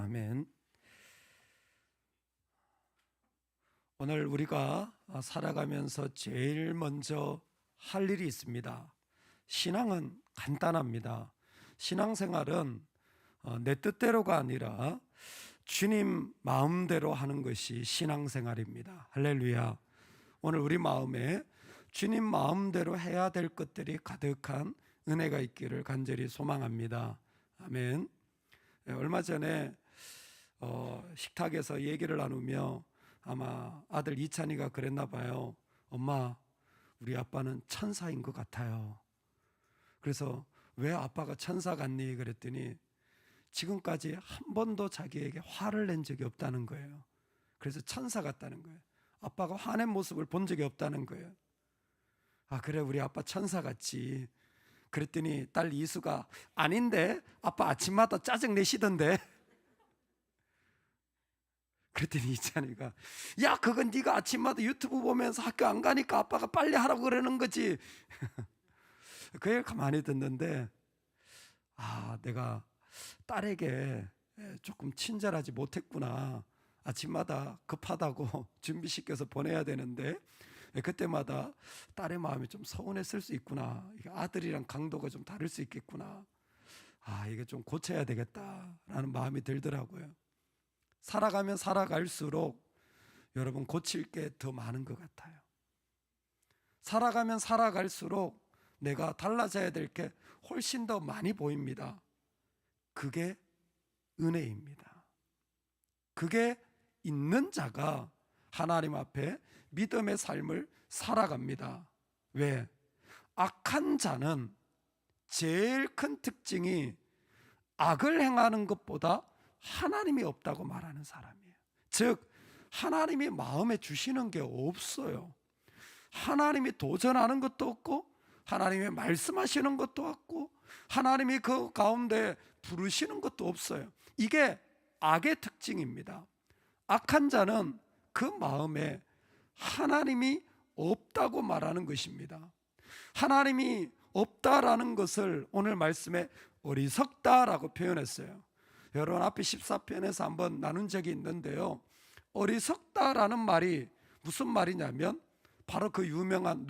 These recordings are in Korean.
아멘. 오늘 우리가 살아가면서 제일 먼저 할 일이 있습니다. 신앙은 간단합니다. 신앙생활은 내 뜻대로가 아니라 주님 마음대로 하는 것이 신앙생활입니다. 할렐루야. 오늘 우리 마음에 주님 마음대로 해야 될 것들이 가득한 은혜가 있기를 간절히 소망합니다. 아멘. 얼마 전에 식탁에서 얘기를 나누며 아마 아들 이찬이가 그랬나 봐요. 엄마, 우리 아빠는 천사인 것 같아요. 그래서 왜 아빠가 천사 같니? 그랬더니 지금까지 한 번도 자기에게 화를 낸 적이 없다는 거예요. 그래서 천사 같다는 거예요. 아빠가 화낸 모습을 본 적이 없다는 거예요. 아, 그래, 우리 아빠 천사 같지. 그랬더니 딸 이수가 아닌데, 아빠 아침마다 짜증 내시던데. 그랬더니 이찬이가 야, 그건 네가 아침마다 유튜브 보면서 학교 안 가니까 아빠가 빨리 하라고 그러는 거지. 그 얘기를 가만히 듣는데, 아, 내가 딸에게 조금 친절하지 못했구나. 아침마다 급하다고 준비시켜서 보내야 되는데 그때마다 딸의 마음이 좀 서운했을 수 있구나. 아들이랑 강도가 좀 다를 수 있겠구나. 아, 이게 좀 고쳐야 되겠다라는 마음이 들더라고요. 살아가면 살아갈수록 여러분 고칠 게 더 많은 것 같아요. 살아가면 살아갈수록 내가 달라져야 될 게 훨씬 더 많이 보입니다. 그게 은혜입니다. 그게 있는 자가 하나님 앞에 믿음의 삶을 살아갑니다. 왜? 악한 자는 제일 큰 특징이 악을 행하는 것보다 하나님이 없다고 말하는 사람이에요. 즉, 하나님이 마음에 주시는 게 없어요. 하나님이 도전하는 것도 없고 하나님이 말씀하시는 것도 없고 하나님이 그 가운데 부르시는 것도 없어요. 이게 악의 특징입니다. 악한 자는 그 마음에 하나님이 없다고 말하는 것입니다. 하나님이 없다라는 것을 오늘 말씀에 어리석다라고 표현했어요. 여러분 앞에 14편에서 한번 나눈 적이 있는데요, 어리석다라는 말이 무슨 말이냐면 바로 그 유명한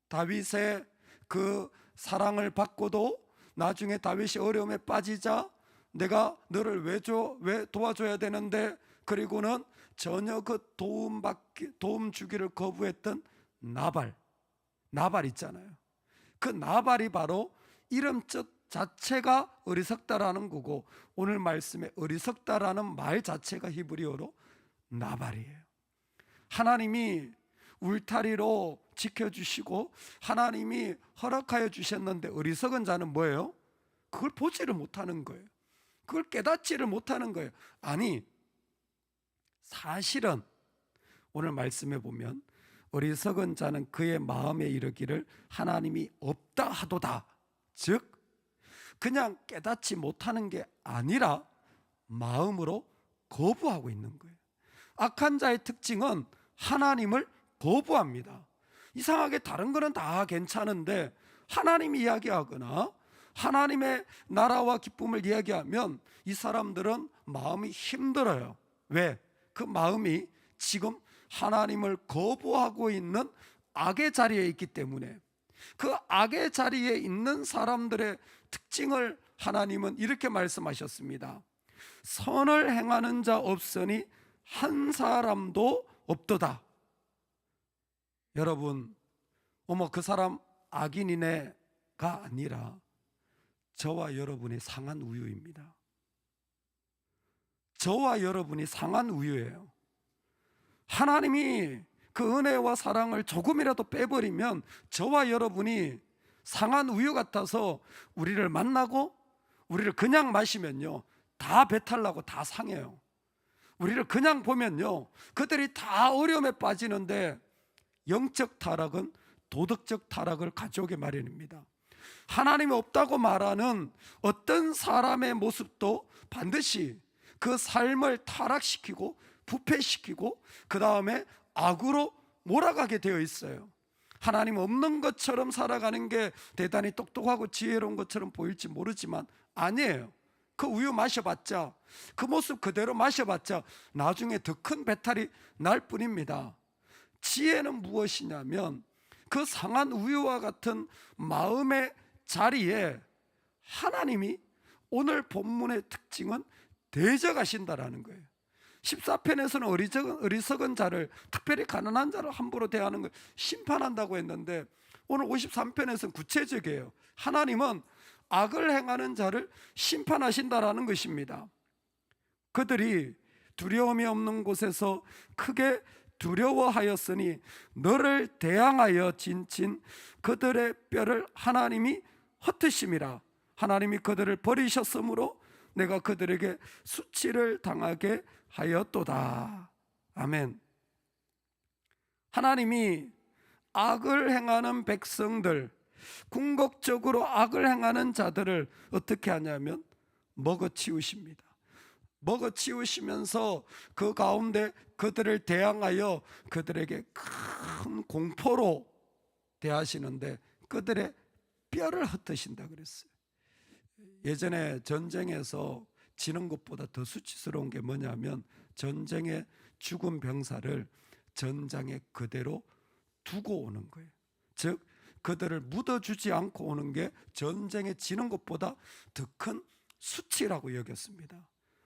다윗의 그 사랑을 받고도 나중에 다윗이 어려움에 빠지자 내가 너를 왜 도와줘야 되는데, 그리고는 전혀 그 도움 주기를 거부했던 나발 있잖아요. 그 나발이 바로 이름 자체가 어리석다라는 거고, 오늘 말씀에 어리석다라는 말 자체가 히브리어로 나발이에요. 하나님이 울타리로 지켜주시고 하나님이 허락하여 주셨는데 어리석은 자는 뭐예요? 그걸 보지를 못하는 거예요. 그걸 깨닫지를 못하는 거예요. 아니, 사실은 오늘 말씀에 보면 어리석은 자는 그의 마음에 이르기를 하나님이 없다 하도다. 즉 그냥 깨닫지 못하는 게 아니라 마음으로 거부하고 있는 거예요. 악한 자의 특징은 하나님을 거부합니다. 이상하게 다른 거는 다 괜찮은데 하나님 이야기하거나 하나님의 나라와 기쁨을 이야기하면 이 사람들은 마음이 힘들어요. 왜? 그 마음이 지금 하나님을 거부하고 있는 악의 자리에 있기 때문에. 그 악의 자리에 있는 사람들의 특징을 하나님은 이렇게 말씀하셨습니다. 선을 행하는 자 없으니 한 사람도 없도다. 여러분, 그 사람 악인이네가 아니라 저와 여러분이 상한 우유입니다. 저와 여러분이 상한 우유예요. 하나님이 그 은혜와 사랑을 조금이라도 빼버리면 저와 여러분이 상한 우유 같아서 우리를 만나고 우리를 그냥 마시면요, 다 배탈 나고 다 상해요. 우리를 그냥 보면요, 그들이 다 어려움에 빠지는데 영적 타락은 도덕적 타락을 가져오게 마련입니다. 하나님이 없다고 말하는 어떤 사람의 모습도 반드시 그 삶을 타락시키고 부패시키고 그 다음에 악으로 몰아가게 되어 있어요. 하나님 없는 것처럼 살아가는 게 대단히 똑똑하고 지혜로운 것처럼 보일지 모르지만 아니에요. 그 우유 마셔봤자, 그 모습 그대로 마셔봤자 나중에 더 큰 배탈이 날 뿐입니다. 지혜는 무엇이냐면 그 상한 우유와 같은 마음의 자리에 하나님이 오늘 본문의 특징은 대적하신다라는 거예요. 14편에서는 어리석은 자를, 특별히 가난한 자를 함부로 대하는 걸 심판한다고 했는데, 오늘 53편에서는 구체적이에요. 하나님은 악을 행하는 자를 심판하신다라는 것입니다. 그들이 두려움이 없는 곳에서 크게 두려워하였으니 너를 대항하여 진친 그들의 뼈를 하나님이 헛으심이라. 하나님이 그들을 버리셨으므로 내가 그들에게 수치를 당하게 하였도다. 아멘. 하나님이 악을 행하는 백성들, 궁극적으로 악을 행하는 자들을 어떻게 하냐면 먹어치우십니다. 먹어치우시면서 그 가운데 그들을 대항하여 그들에게 큰 공포로 대하시는데 그들의 뼈를 흩으신다 그랬어요. 예전에 전쟁에서 지는 것보다 더 수치스러운 게 뭐냐면 전쟁에 죽은 병사를 전장에 그대로 두고 오는 거예요. 즉 그들을 묻어주지 않고 오는 게 전쟁에 지는 것보다 더 큰 수치라고 여겼습니다.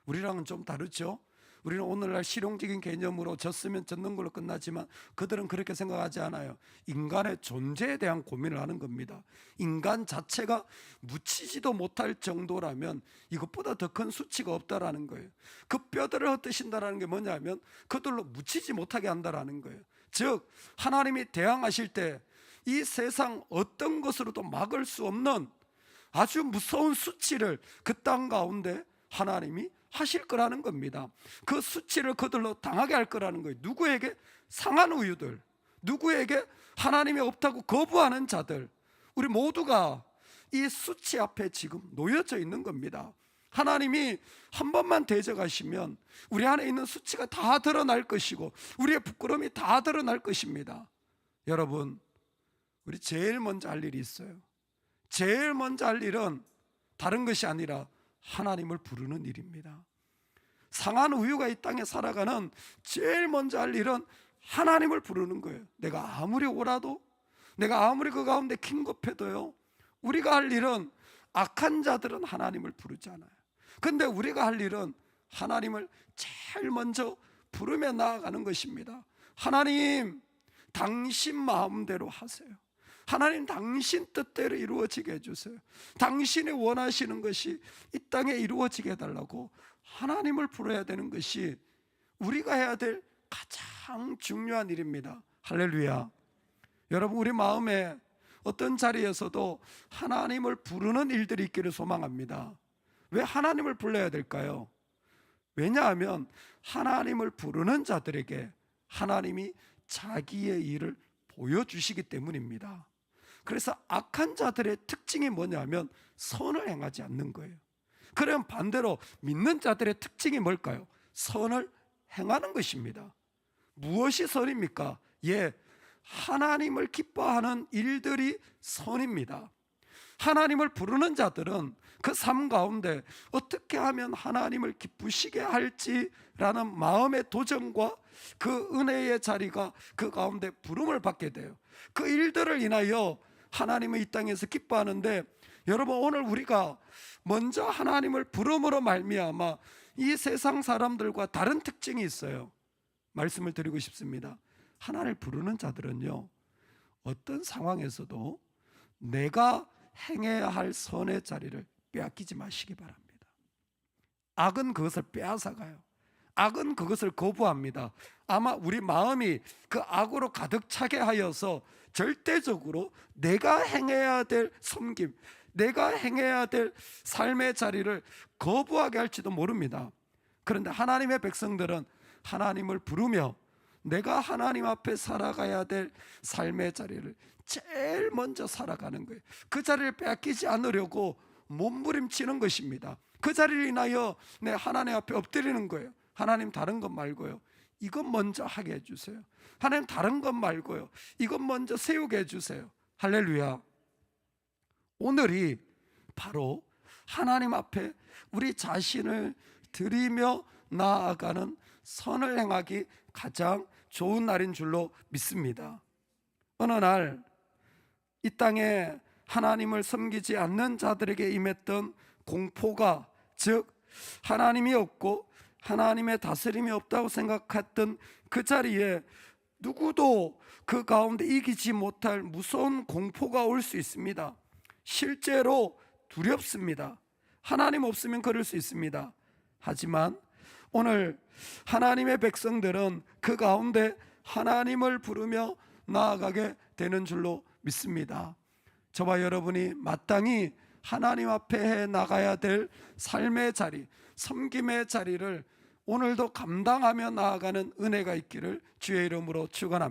우리랑은 좀 다르죠. 우리는 오늘날 실용적인 개념으로 졌으면 졌는 걸로 끝나지만 그들은 그렇게 생각하지 않아요. 인간의 존재에 대한 고민을 하는 겁니다. 인간 자체가 묻히지도 못할 정도라면 이것보다 더 큰 수치가 없다라는 거예요. 그 뼈들을 흩으신다라는 게 뭐냐면 그들로 묻히지 못하게 한다라는 거예요. 즉 하나님이 대항하실 때 이 세상 어떤 것으로도 막을 수 없는 아주 무서운 수치를 그 땅 가운데 하나님이 하실 거라는 겁니다. 그 수치를 그들로 당하게 할 거라는 거예요. 누구에게? 상한 우유들, 누구에게? 하나님이 없다고 거부하는 자들. 우리 모두가 이 수치 앞에 지금 놓여져 있는 겁니다. 하나님이 한 번만 대적하시면 우리 안에 있는 수치가 다 드러날 것이고 우리의 부끄러움이 다 드러날 것입니다. 여러분, 우리 제일 먼저 할 일이 있어요. 제일 먼저 할 일은 다른 것이 아니라 하나님을 부르는 일입니다. 상한 우유가 이 땅에 살아가는 제일 먼저 할 일은 하나님을 부르는 거예요. 내가 아무리 오라도, 내가 아무리 그 가운데 긴급해도요, 우리가 할 일은, 악한 자들은 하나님을 부르지 않아요. 근데 우리가 할 일은 하나님을 제일 먼저 부르며 나아가는 것입니다. 하나님, 당신 마음대로 하세요. 하나님, 당신 뜻대로 이루어지게 해주세요. 당신이 원하시는 것이 이 땅에 이루어지게 해달라고 하나님을 부르어야 되는 것이 우리가 해야 될 가장 중요한 일입니다. 할렐루야. 여러분, 우리 마음에 어떤 자리에서도 하나님을 부르는 일들이 있기를 소망합니다. 왜 하나님을 불러야 될까요? 왜냐하면 하나님을 부르는 자들에게 하나님이 자기의 일을 보여주시기 때문입니다. 그래서 악한 자들의 특징이 뭐냐면 선을 행하지 않는 거예요. 그럼 반대로 믿는 자들의 특징이 뭘까요? 선을 행하는 것입니다. 무엇이 선입니까? 예, 하나님을 기뻐하는 일들이 선입니다. 하나님을 부르는 자들은 그 삶 가운데 어떻게 하면 하나님을 기쁘시게 할지라는 마음의 도전과 그 은혜의 자리가 그 가운데 부름을 받게 돼요. 그 일들을 인하여 하나님은 이 땅에서 기뻐하는데, 여러분, 오늘 우리가 먼저 하나님을 부름으로 말미암아 이 세상 사람들과 다른 특징이 있어요. 말씀을 드리고 싶습니다. 하나님을 부르는 자들은요, 어떤 상황에서도 내가 행해야 할 선의 자리를 빼앗기지 마시기 바랍니다. 악은 그것을 빼앗아가요. 악은 그것을 거부합니다. 아마 우리 마음이 그 악으로 가득 차게 하여서 절대적으로 내가 행해야 될 섬김, 내가 행해야 될 삶의 자리를 거부하게 할지도 모릅니다. 그런데 하나님의 백성들은 하나님을 부르며 내가 하나님 앞에 살아가야 될 삶의 자리를 제일 먼저 살아가는 거예요. 그 자리를 빼앗기지 않으려고 몸부림치는 것입니다. 그 자리를 인하여 내 하나님 앞에 엎드리는 거예요. 하나님, 다른 것 말고요, 이것 먼저 하게 해주세요. 하나님, 다른 것 말고요, 이것 먼저 세우게 해주세요. 할렐루야. 오늘이 바로 하나님 앞에 우리 자신을 드리며 나아가는 선을 행하기 가장 좋은 날인 줄로 믿습니다. 어느 날 이 땅에 하나님을 섬기지 않는 자들에게 임했던 공포가, 즉 하나님이 없고 하나님의 다스림이 없다고 생각했던 그 자리에 누구도 그 가운데 이기지 못할 무서운 공포가 올 수 있습니다. 실제로 두렵습니다. 하나님 없으면 그럴 수 있습니다. 하지만 오늘 하나님의 백성들은 그 가운데 하나님을 부르며 나아가게 되는 줄로 믿습니다. 저와 여러분이 마땅히 하나님 앞에 해 나가야 될 삶의 자리, 섬김의 자리를 오늘도 감당하며 나아가는 은혜가 있기를 주의 이름으로 축원합니다.